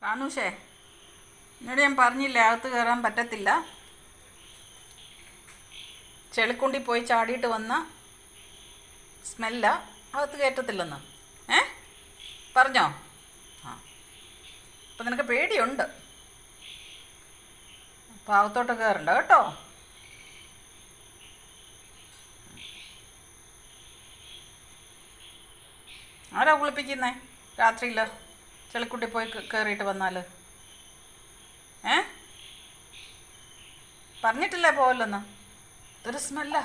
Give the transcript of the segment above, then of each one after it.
കാണൂഷേ, എന്നോട് ഞാൻ പറഞ്ഞില്ലേ അകത്ത് കയറാൻ പറ്റത്തില്ല. ചെളിക്കുണ്ടി പോയി ചാടിയിട്ട് വന്ന സ്മെല്ല, അകത്ത് കയറ്റത്തില്ലെന്ന്. ഏ പറഞ്ഞോ? ആ, അപ്പം നിനക്ക് പേടിയുണ്ട്. അപ്പം അകത്തോട്ട് കയറണ്ട കേട്ടോ. ആരാ കുളിപ്പിക്കുന്നേ രാത്രിയിൽ ചെളിക്കുട്ടി പോയി കയറിയിട്ട് വന്നാൽ? ഏ പറഞ്ഞിട്ടില്ലേ പോവല്ലെന്ന്? ഇതൊരു സ്മെല്ല.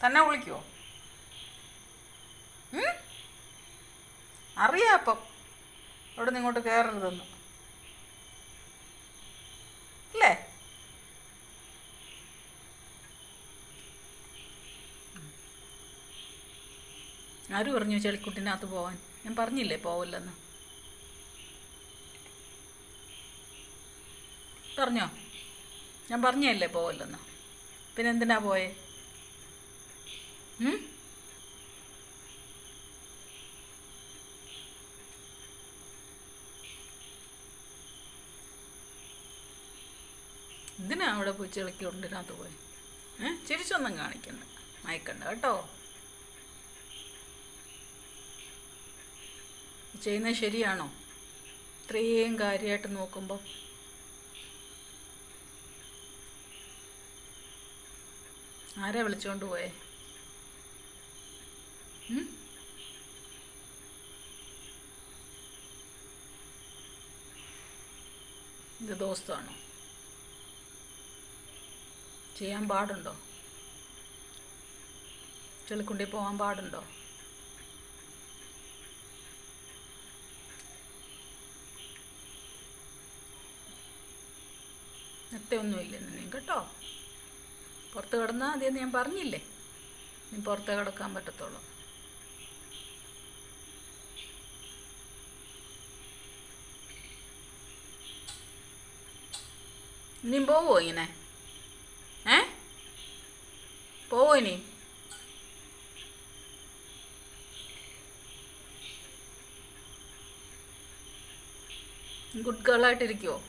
തന്നെ കുളിക്കുമോ? അറിയാം അപ്പം ഇവിടെ നിന്ന് ഇങ്ങോട്ട് കയറരുതെന്ന് അല്ലേ? ആര് പറഞ്ഞു ചെളിക്കുട്ടിനകത്ത് പോവാൻ? ഞാൻ പറഞ്ഞില്ലേ പോവല്ലെന്ന്? പറഞ്ഞോ? ഞാൻ പറഞ്ഞല്ലേ പോവല്ലെന്ന്? പിന്നെ എന്തിനാ പോയേ? എന്തിനാ അവിടെ പോയി ചെളിക്കൊണ്ടിനകത്ത് പോയി? ചിരിച്ചൊന്നും കാണിക്കണ്ട, മയക്കണ്ട കേട്ടോ. ചെയ്യുന്നത് ശരിയാണോ? ഇത്രയും കാര്യമായിട്ട് നോക്കുമ്പോൾ ആരാ വിളിച്ചുകൊണ്ട് പോയേ? ഇത് ദോസ്താണോ? ചെയ്യാൻ പാടുണ്ടോ? ചെളിക്കുണ്ടി പോകാൻ പാടുണ്ടോ? ഒന്നുമില്ല നീ കേട്ടോ. പുറത്ത് കിടന്നാൽ അതെന്ന് ഞാൻ പറഞ്ഞില്ലേ, നീ പുറത്ത് കിടക്കാൻ പറ്റത്തുള്ളൂ. ഇനിയും പോവോ ഇങ്ങനെ? പോവോ ഇനി? ഗുഡ് ഗേളായിട്ടിരിക്കുമോ?